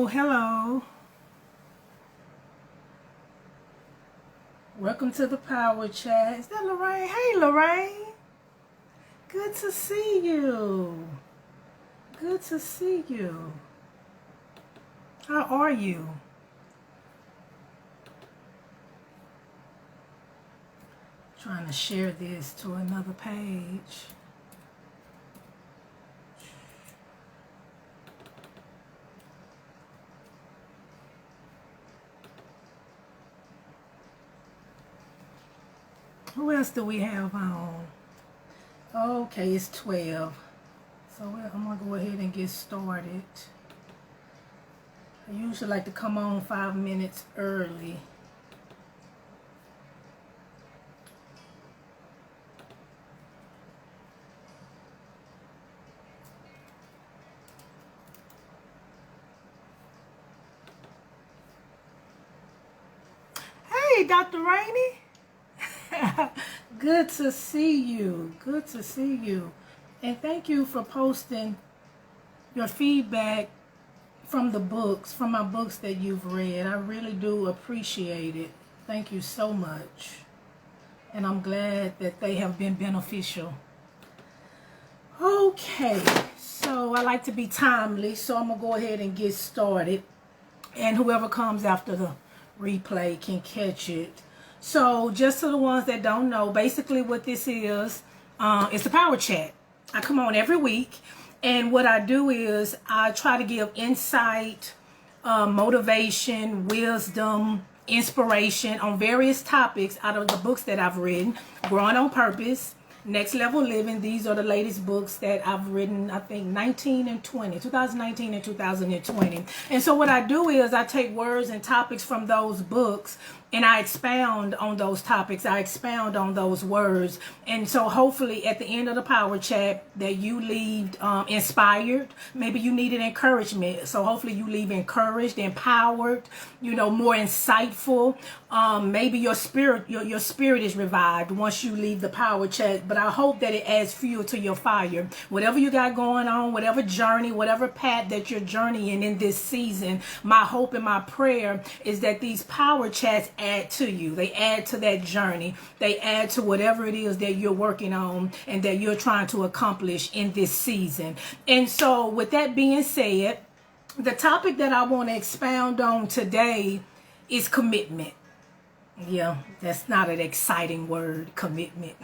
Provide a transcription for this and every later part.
Hello, hello. Welcome to the Power Chat. Is that Lorraine? Hey, Lorraine. Good to see you. Good to see you. How are you? Trying to share this to another page. Who else do we have on? Okay, it's 12. So I'm going to go ahead and get started. I usually like to come on 5 minutes early. Hey, Dr. Rainey. Good to see you. Good to see you. And thank you for posting your feedback from the books, from my books that you've read. I really do appreciate it. Thank you so much. And I'm glad that they have been beneficial. Okay, so I like to be timely, so I'm going to go ahead and get started. And whoever comes after the replay can catch it. So just to the ones that don't know, basically what this is, it's a power chat. I come on every week, and what I do is I try to give insight, motivation, wisdom, inspiration on various topics out of the books that I've written. Growing on Purpose, Next Level Living. These are the latest books that I've written, I think 2019 and 2020. And so what I do is I take words and topics from those books and I expound on those topics. I expound on those words. And so hopefully at the end of the power chat that you leave inspired. Maybe you needed encouragement. So hopefully you leave encouraged, empowered, more insightful. Maybe your spirit is revived once you leave the power chat. But I hope that it adds fuel to your fire. Whatever you got going on, whatever journey, whatever path that you're journeying in this season, my hope and my prayer is that these power chats add to you. They add to that journey. They add to whatever it is that you're working on and that you're trying to accomplish in this season. And so with that being said, the topic that I want to expound on today is commitment. Yeah, that's not an exciting word, commitment.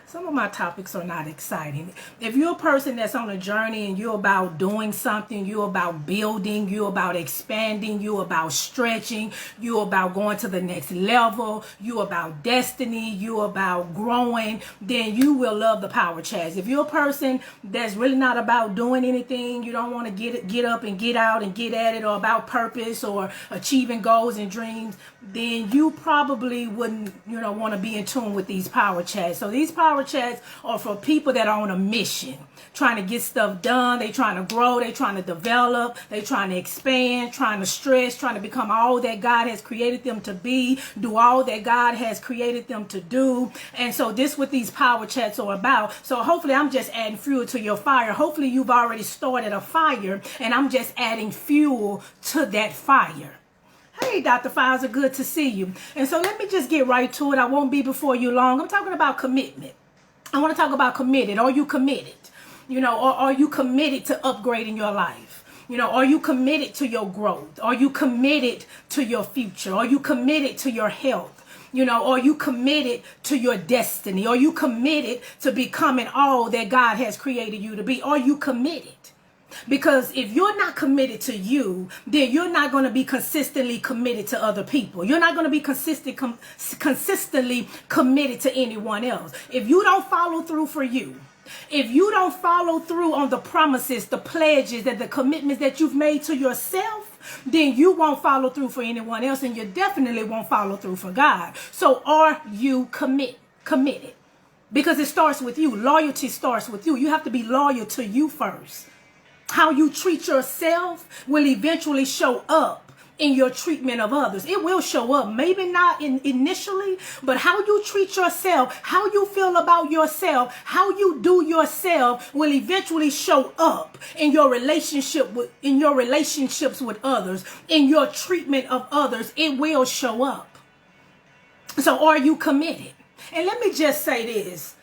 Some of my topics are not exciting. If you're a person that's on a journey and you're about doing something, you're about building, you're about expanding, you're about stretching, you're about going to the next level, you're about destiny, you're about growing, then you will love the power chats. If you're a person that's really not about doing anything, you don't want to get up and get out and get at it, or about purpose or achieving goals and dreams, then you probably wouldn't, want to be in tune with these power chats. So these power chats are for people that are on a mission, trying to get stuff done. They trying to grow. They trying to develop. They trying to expand, trying to stretch, trying to become all that God has created them to be, do all that God has created them to do. And so this what these power chats are about. So hopefully I'm just adding fuel to your fire. Hopefully you've already started a fire and I'm just adding fuel to that fire. Hey, Dr. Pfizer, good to see you. And so let me just get right to it. I won't be before you long. I'm talking about commitment. I want to talk about committed. Are you committed? Or are you committed to upgrading your life? Are you committed to your growth? Are you committed to your future? Are you committed to your health? Are you committed to your destiny? Are you committed to becoming all that God has created you to be? Are you committed? Because if you're not committed to you, then you're not going to be consistently committed to other people. You're not going to be consistently committed to anyone else. If you don't follow through for you, if you don't follow through on the promises, the pledges, and the commitments that you've made to yourself, then you won't follow through for anyone else, and you definitely won't follow through for God. So are you committed? Because it starts with you. Loyalty starts with you. You have to be loyal to you first. How you treat yourself will eventually show up in your treatment of others. It will show up, maybe not initially, but how you treat yourself, how you feel about yourself, how you do yourself will eventually show up in your relationships with others, in your treatment of others. It will show up. So are you committed? And let me just say this.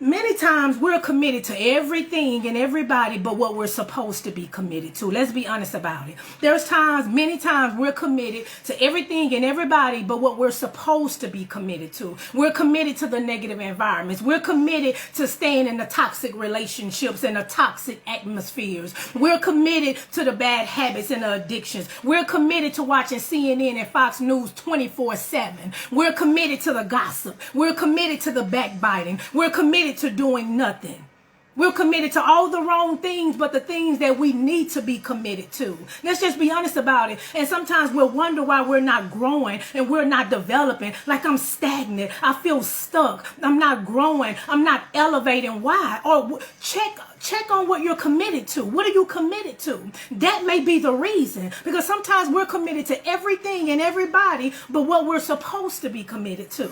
Many times we're committed to everything and everybody but what we're supposed to be committed to. Let's be honest about it. Many times we're committed to everything and everybody but what we're supposed to be committed to. We're committed to the negative environments. We're committed to staying in the toxic relationships and the toxic atmospheres. We're committed to the bad habits and the addictions. We're committed to watching CNN and Fox News 24/7. We're committed to the gossip. We're committed to the backbiting. We're committed to doing nothing. We're committed to all the wrong things, but the things that we need to be committed to. Let's just be honest about it. And sometimes we'll wonder why we're not growing and we're not developing. Like, I'm stagnant. I feel stuck. I'm not growing. I'm not elevating. Why? Or check on what you're committed to. What are you committed to? That may be the reason. Because sometimes we're committed to everything and everybody, but what we're supposed to be committed to.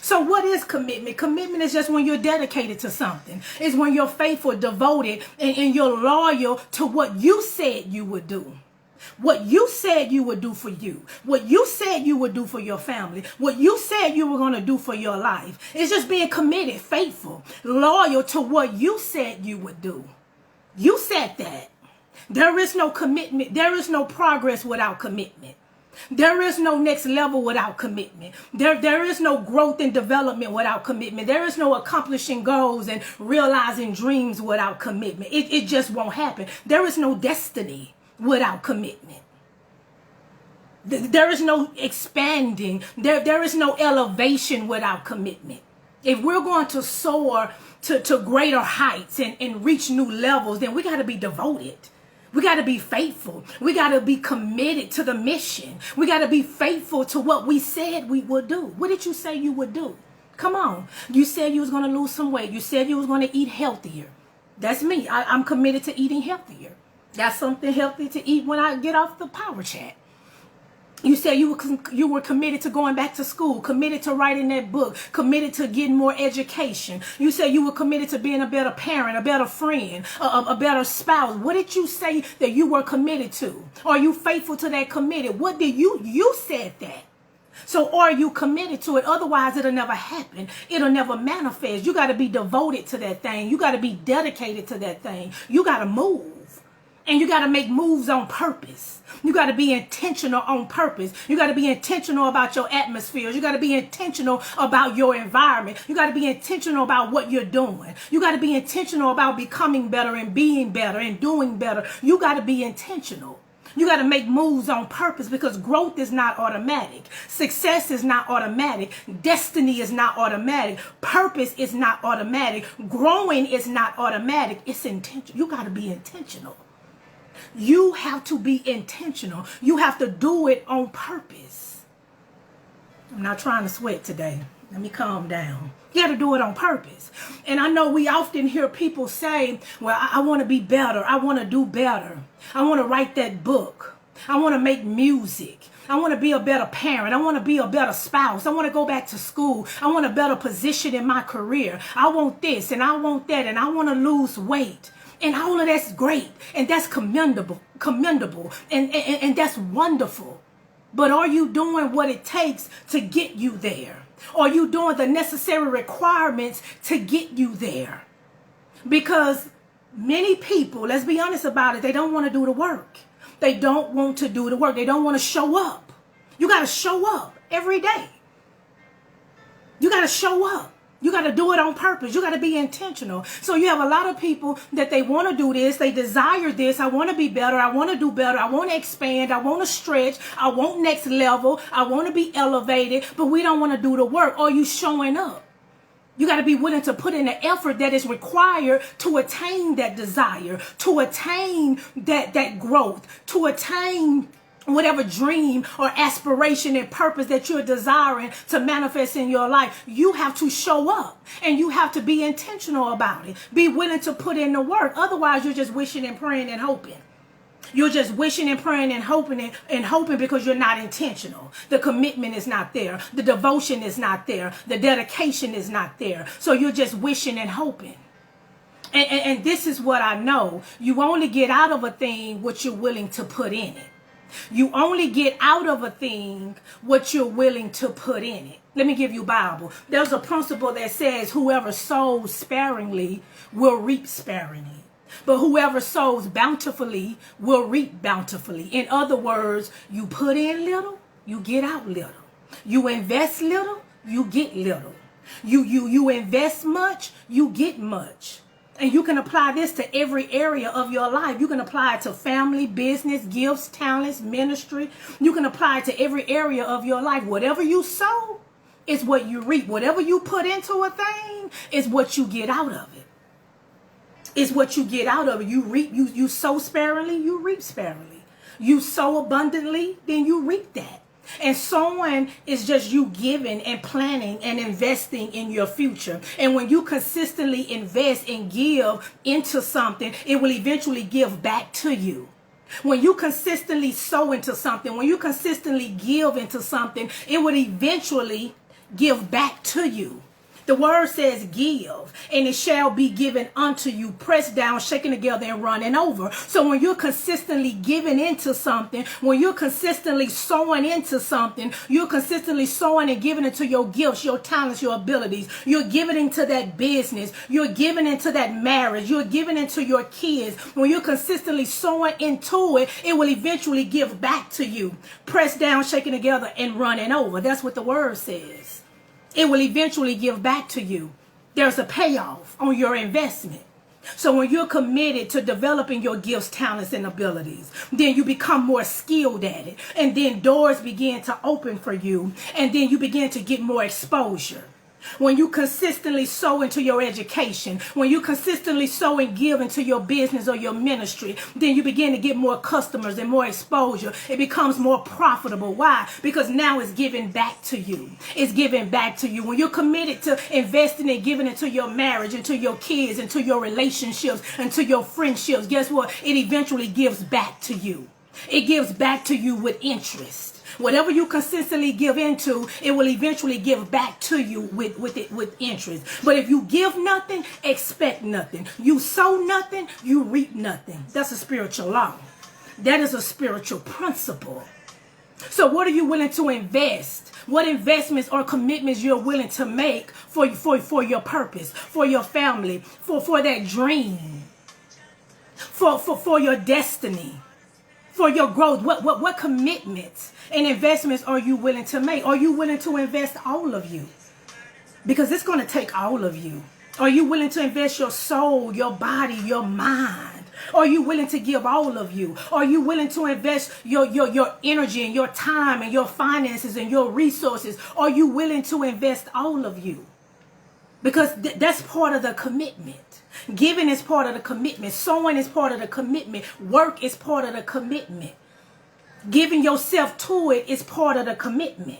So what is commitment? Commitment is just when you're dedicated to something. It's when you're faithful, devoted, and you're loyal to what you said you would do. What you said you would do for you. What you said you would do for your family. What you said you were going to do for your life. It's just being committed, faithful, loyal to what you said you would do. You said that. There is no commitment. There is no progress without commitment. There is no next level without commitment. There is no growth and development without commitment. There is no accomplishing goals and realizing dreams without commitment. It just won't happen. There is no destiny without commitment. There is no expanding. There is no elevation without commitment. If we're going to soar to greater heights and reach new levels, then we got to be devoted. We got to be faithful. We got to be committed to the mission. We got to be faithful to what we said we would do. What did you say you would do? Come on. You said you was going to lose some weight. You said you was going to eat healthier. That's me. I'm committed to eating healthier. That's something healthy to eat when I get off the power chat. You said you were committed to going back to school, committed to writing that book, committed to getting more education. You said you were committed to being a better parent, a better friend, a better spouse. What did you say that you were committed to? Are you faithful to that committed? What did you said that? So are you committed to it? Otherwise, it'll never happen. It'll never manifest. You got to be devoted to that thing. You got to be dedicated to that thing. You got to move. And you got to make moves on purpose. You got to be intentional on purpose. You got to be intentional about your atmospheres. You got to be intentional about your environment. You got to be intentional about what you're doing. You got to be intentional about becoming better and being better and doing better. You got to be intentional. You got to make moves on purpose because growth is not automatic. Success is not automatic. Destiny is not automatic. Purpose is not automatic. Growing is not automatic. It's intentional. You got to be intentional. You have to be intentional. You have to do it on purpose. I'm not trying to sweat today. Let me calm down. You got to do it on purpose. And I know we often hear people say, well, I want to be better. I want to do better. I want to write that book. I want to make music. I want to be a better parent. I want to be a better spouse. I want to go back to school. I want a better position in my career. I want this and I want that and I want to lose weight. And all of that's great. And that's commendable. And that's wonderful. But are you doing what it takes to get you there? Are you doing the necessary requirements to get you there? Because many people, let's be honest about it, they don't want to do the work. They don't want to do the work. They don't want to show up. You got to show up every day. You got to show up. You got to do it on purpose. You got to be intentional. So you have a lot of people that they want to do this. They desire this. I want to be better. I want to do better. I want to expand. I want to stretch. I want next level. I want to be elevated. But we don't want to do the work. Are you showing up? You got to be willing to put in the effort that is required to attain that desire, to attain that growth, to attain whatever dream or aspiration and purpose that you're desiring to manifest in your life. You have to show up and you have to be intentional about it. Be willing to put in the work. Otherwise, you're just wishing and praying and hoping. You're just wishing and praying and hoping because you're not intentional. The commitment is not there. The devotion is not there. The dedication is not there. So you're just wishing and hoping. And this is what I know. You only get out of a thing what you're willing to put in it. You only get out of a thing what you're willing to put in it. Let me give you Bible. There's a principle that says whoever sows sparingly will reap sparingly. But whoever sows bountifully will reap bountifully. In other words, you put in little, you get out little. You invest little, you get little. You invest much, you get much. And you can apply this to every area of your life. You can apply it to family, business, gifts, talents, ministry. You can apply it to every area of your life. Whatever you sow is what you reap. Whatever you put into a thing is what you get out of it. It's what you get out of it. You reap, you sow sparingly, you reap sparingly. You sow abundantly, then you reap that. And sowing is just you giving and planning and investing in your future. And when you consistently invest and give into something, it will eventually give back to you. When you consistently sow into something, when you consistently give into something, it will eventually give back to you. The word says give, and it shall be given unto you, pressed down, shaken together, and running over. So when you're consistently giving into something, when you're consistently sowing into something, you're consistently sowing and giving into your gifts, your talents, your abilities. You're giving into that business. You're giving into that marriage. You're giving into your kids. When you're consistently sowing into it, it will eventually give back to you, pressed down, shaken together, and running over. That's what the word says. It will eventually give back to you. There's a payoff on your investment. So when you're committed to developing your gifts, talents, and abilities, then you become more skilled at it. And then doors begin to open for you. And then you begin to get more exposure. When you consistently sow into your education, when you consistently sow and give into your business or your ministry, then you begin to get more customers and more exposure. It becomes more profitable. Why? Because now it's giving back to you. It's giving back to you. When you're committed to investing and giving into your marriage, into your kids, into your relationships, into your friendships, guess what? It eventually gives back to you. It gives back to you with interest. Whatever you consistently give into, it will eventually give back to you with interest. But if you give nothing, expect nothing. You sow nothing, you reap nothing. That's a spiritual law. That is a spiritual principle. So what are you willing to invest? What investments or commitments you're willing to make for your purpose, for your family, for that dream, for your destiny, for your growth? What commitments and investments are you willing to make? Are you willing to invest all of you? Because it's going to take all of you. Are you willing to invest your soul, your body, your mind? Are you willing to give all of you? Are you willing to invest your energy and your time and your finances and your resources? Are you willing to invest all of you? Because that's part of the commitment. Giving is part of the commitment. Sowing is part of the commitment. Work is part of the commitment. Giving yourself to it is part of the commitment.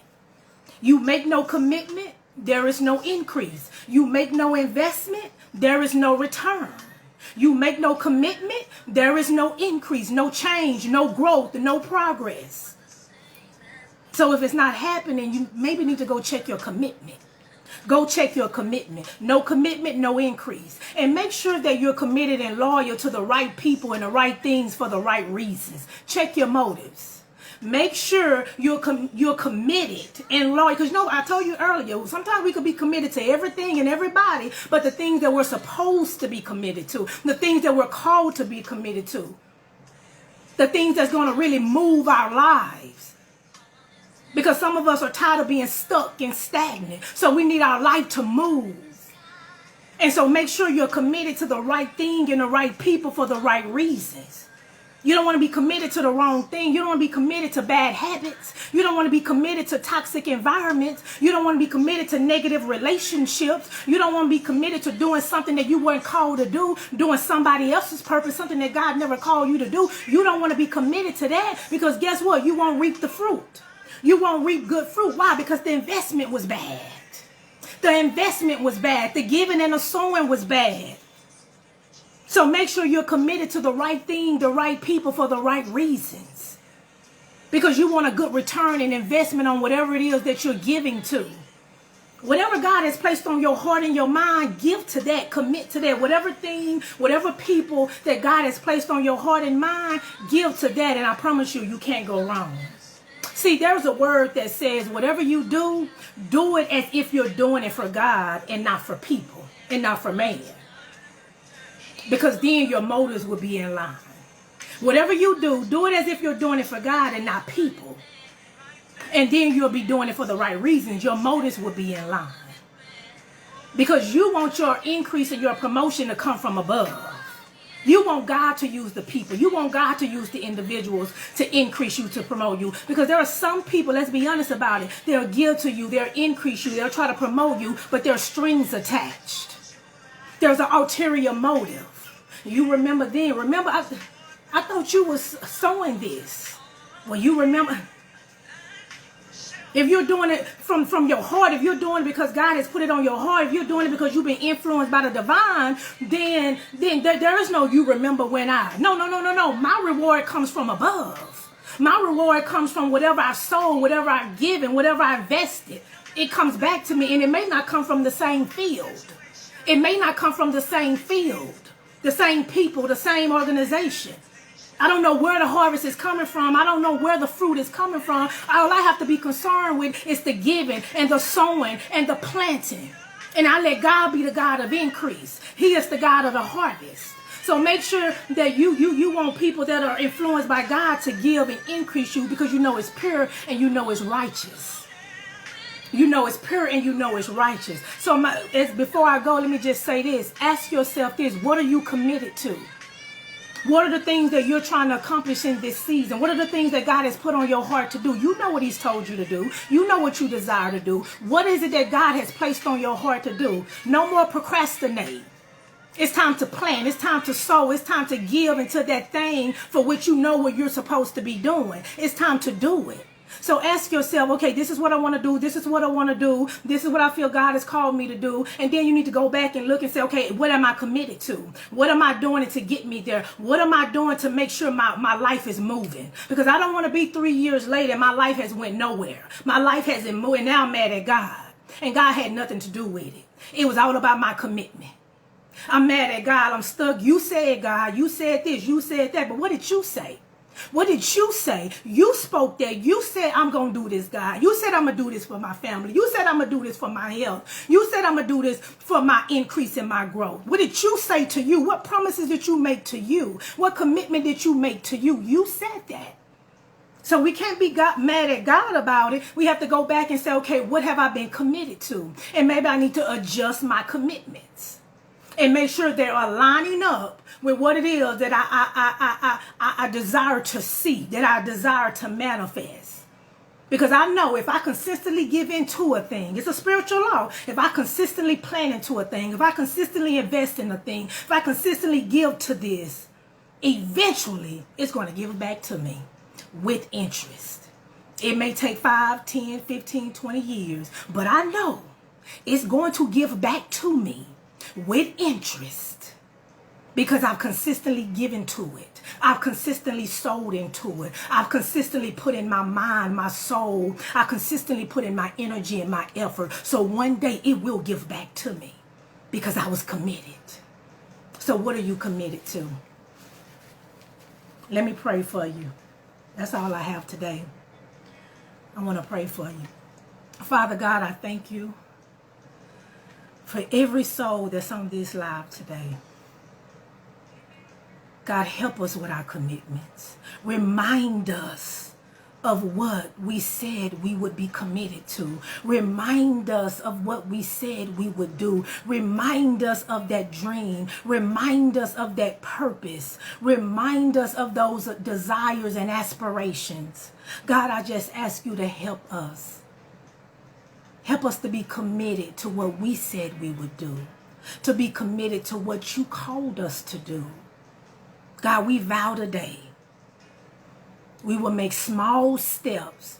You make no commitment, there is no increase. You make no investment, there is no return. You make no commitment, there is no increase, no change, no growth, no progress. So if it's not happening, you maybe need to go check your commitment. Go check your commitment. No commitment, no increase. And make sure that you're committed and loyal to the right people and the right things for the right reasons. Check your motives. Make sure you're committed and loyal. Because I told you earlier, sometimes we could be committed to everything and everybody, but the things that we're supposed to be committed to, the things that we're called to be committed to, the things that's going to really move our lives. Because some of us are tired of being stuck and stagnant. So we need our life to move. And so make sure you're committed to the right thing and the right people for the right reasons. You don't want to be committed to the wrong thing. You don't want to be committed to bad habits. You don't want to be committed to toxic environments. You don't want to be committed to negative relationships. You don't want to be committed to doing something that you weren't called to do, doing somebody else's purpose, something that God never called you to do. You don't want to be committed to that because guess what? You won't reap the fruit. You won't reap good fruit. Why? Because the investment was bad. The investment was bad. The giving and the sowing was bad. So make sure you're committed to the right thing, the right people for the right reasons. Because you want a good return and investment on whatever it is that you're giving to. Whatever God has placed on your heart and your mind, give to that, commit to that. Whatever thing, whatever people that God has placed on your heart and mind, give to that. And I promise you, you can't go wrong. See, there's a word that says, whatever you do, do it as if you're doing it for God and not for people and not for man. Because then your motives will be in line. Whatever you do, do it as if you're doing it for God and not people. And then you'll be doing it for the right reasons. Your motives will be in line. Because you want your increase and your promotion to come from above. You want God to use the people. You want God to use the individuals to increase you, to promote you. Because there are some people, let's be honest about it, they'll give to you, they'll increase you, they'll try to promote you, but there are strings attached. There's an ulterior motive. You remember then. Remember, I thought you was sowing this. Well, you remember. If you're doing it from your heart, if you're doing it because God has put it on your heart, if you're doing it because you've been influenced by the divine, then there is no you remember when I. No. My reward comes from above. My reward comes from whatever I've sown, whatever I've given, whatever I've invested. It comes back to me, and it may not come from the same field. It may not come from the same field, the same people, the same organization. I don't know where the harvest is coming from. I don't know where the fruit is coming from. All I have to be concerned with is the giving and the sowing and the planting. And I let God be the God of increase. He is the God of the harvest. So make sure that you want people that are influenced by God to give and increase you, because you know it's pure and you know it's righteous. You know it's pure and you know it's righteous. So before I go, let me just say this. Ask yourself this. What are you committed to? What are the things that you're trying to accomplish in this season? What are the things that God has put on your heart to do? You know what he's told you to do. You know what you desire to do. What is it that God has placed on your heart to do? No more procrastinate. It's time to plan. It's time to sow. It's time to give into that thing for which you know what you're supposed to be doing. It's time to do it. So ask yourself, okay, this is what I want to do. This is what I want to do. This is what I feel God has called me to do. And then you need to go back and look and say, okay, what am I committed to? What am I doing to get me there? What am I doing to make sure my life is moving? Because I don't want to be 3 years later and my life has went nowhere. My life hasn't moved, and now I'm mad at God. And God had nothing to do with it. It was all about my commitment. I'm mad at God. I'm stuck. You said, God, you said this, you said that. But what did you say? What did you say? You spoke that. You said, I'm going to do this, God. You said, I'm going to do this for my family. You said, I'm going to do this for my health. You said, I'm going to do this for my increase in my growth. What did you say to you? What promises did you make to you? What commitment did you make to you? You said that. So we can't be mad at God about it. We have to go back and say, okay, what have I been committed to? And maybe I need to adjust my commitments and make sure they're aligning up with what it is that I desire to see, that I desire to manifest. Because I know if I consistently give into a thing, it's a spiritual law. If I consistently plan into a thing, if I consistently invest in a thing, if I consistently give to this, eventually it's going to give back to me with interest. It may take 5, 10, 15, 20 years, but I know it's going to give back to me with interest. Because I've consistently given to it. I've consistently sold into it. I've consistently put in my mind, my soul. I've consistently put in my energy and my effort. So one day it will give back to me because I was committed. So what are you committed to? Let me pray for you. That's all I have today. I want to pray for you. Father God, I thank you for every soul that's on this live today. God, help us with our commitments. Remind us of what we said we would be committed to. Remind us of what we said we would do. Remind us of that dream. Remind us of that purpose. Remind us of those desires and aspirations. God, I just ask you to help us. Help us to be committed to what we said we would do. To be committed to what you called us to do. God, we vow today we will make small steps,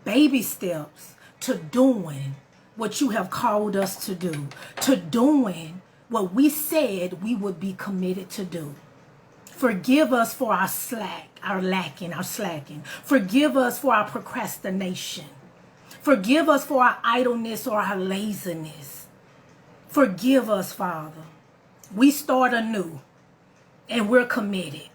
baby steps, to doing what you have called us to do, to doing what we said we would be committed to do. Forgive us for our slacking. Forgive us for our procrastination. Forgive us for our idleness or our laziness. Forgive us, Father. We start anew, and we're committed.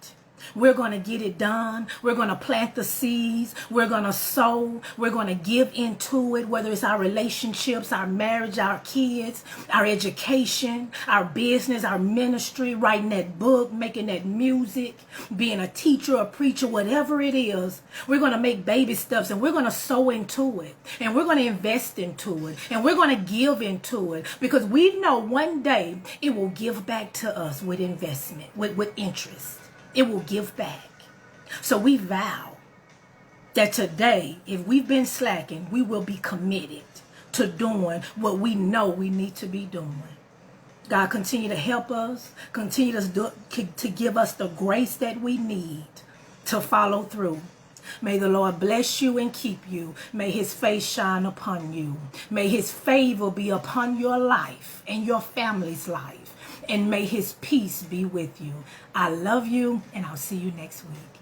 We're going to get it done. We're going to plant the seeds. We're going to sow. We're going to give into it, whether it's our relationships, our marriage, our kids, our education, our business, our ministry, writing that book, making that music, being a teacher, a preacher, whatever it is. We're going to make baby steps, and we're going to sow into it, and we're going to invest into it, and we're going to give into it, because we know one day it will give back to us with investment, with interest. It will give back. So we vow that today, if we've been slacking, we will be committed to doing what we know we need to be doing. God, continue to help us. Continue to give us the grace that we need to follow through. May the Lord bless you and keep you. May his face shine upon you. May his favor be upon your life and your family's life. And may his peace be with you. I love you, and I'll see you next week.